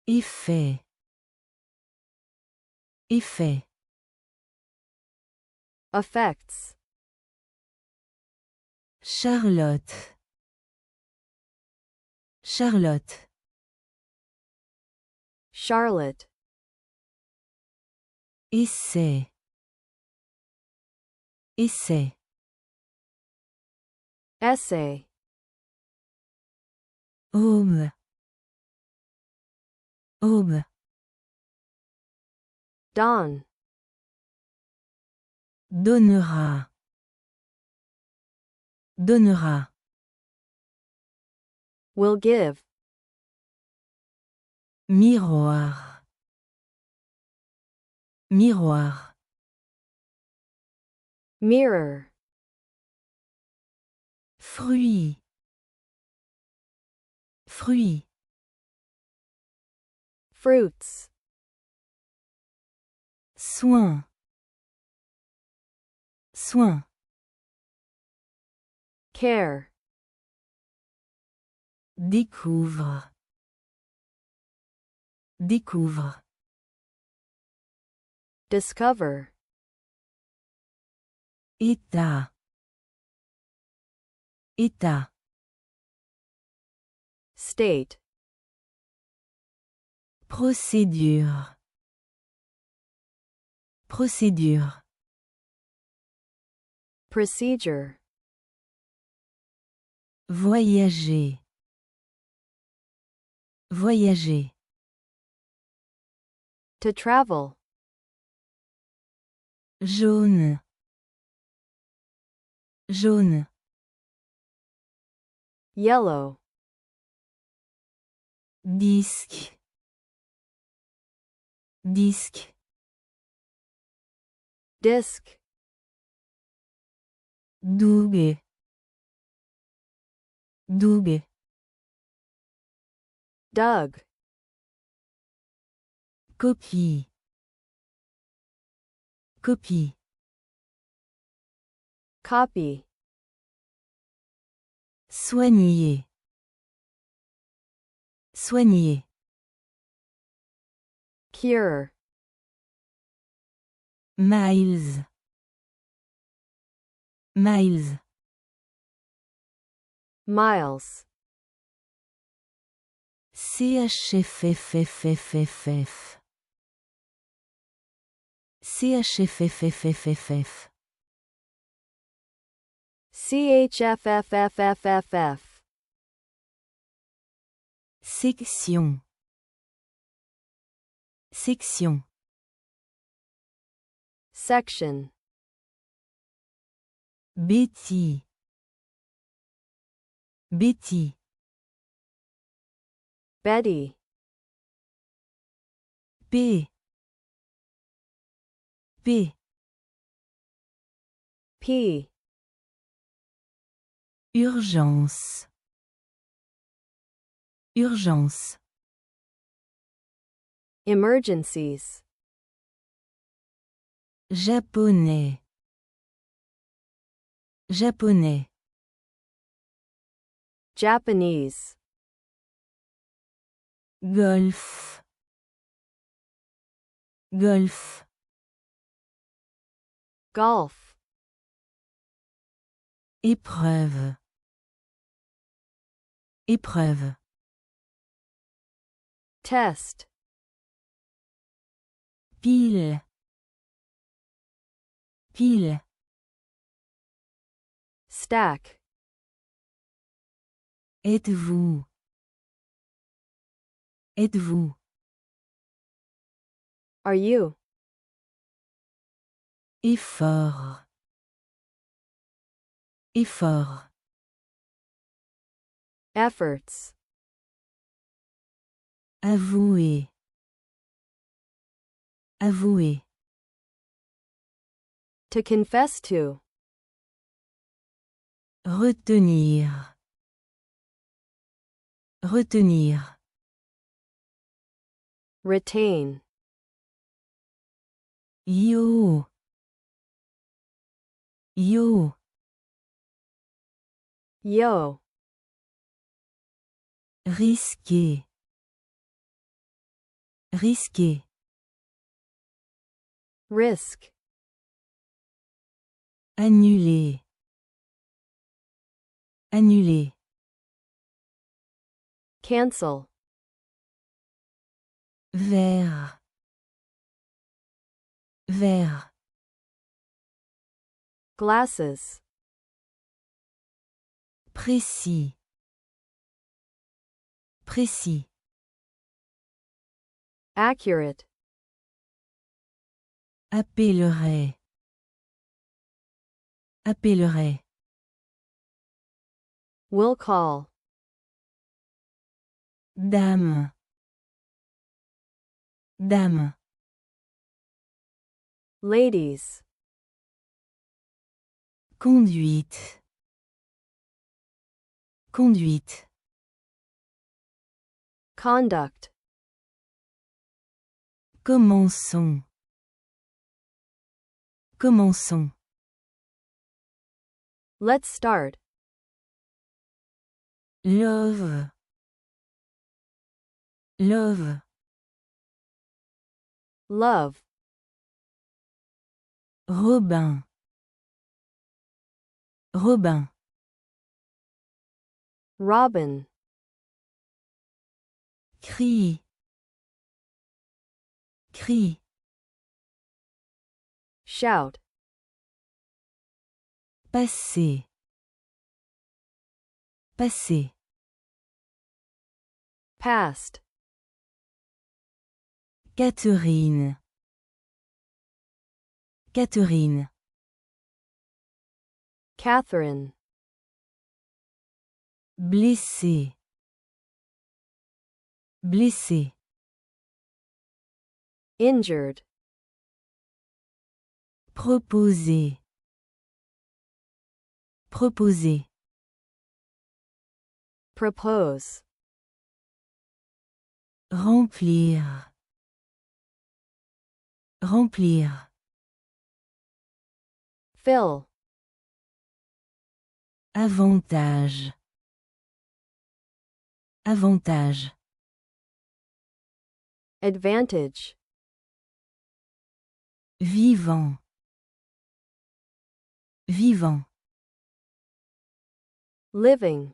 Effet. Effet. Effects. Charlotte. Charlotte. Charlotte. Essai. Essai. Essay. Aube. Aube. Dawn. Donnera. Donnera. Will give. Miroir. Miroir. Mirror. Fruit. Fruit. Fruits. Soin. Soin. Care. Découvre. Découvre. Discover. État. État. State. Procédure. Procédure. Procedure. Voyager. Voyager. To travel. Jaune. Jaune. Yellow. Disque. Disque. Disc. Dougue. Dougue. Dug. Copie. Copie. Copy. Soigner. Soigner. Cure. Miles. Miles. Miles. CHFFFFFF. CHFFFFFF. CHFFFFFF. Section. Section. Section. Betty. Betty. Betty. P. P. P. Urgence. Urgence. Emergencies. Japonais. Japonais. Japanese. Golf. Golf. Golf. Épreuve. Épreuve. Test. Pile. Pile. Stack. Êtes-vous? Êtes-vous? Are you? Effort. Effort. Efforts. Avouer. Avouer. To confess to. Retenir. Retenir. Retain. Yo. Yo. Yo. Risquer. Risquer. risk, Annuler. Annuler. cancel, Vers. Vers. glasses, Précis. Précis. accurate, Appellerait. Appellerait. will call, Dame. Dame. ladies, Conduite. Conduite. conduct, Commençons. Commençons. let's start, Love. Love. love, Robin. Robin. robin, Crie. Crie. shout, Passer. Passer. past, Catherine. Catherine. Catherine, Blessé. Blessé. injured, Proposer. Proposer. propose, Remplir. Remplir. fill, Avantage. Avantage. advantage, Vivant. Vivant. living,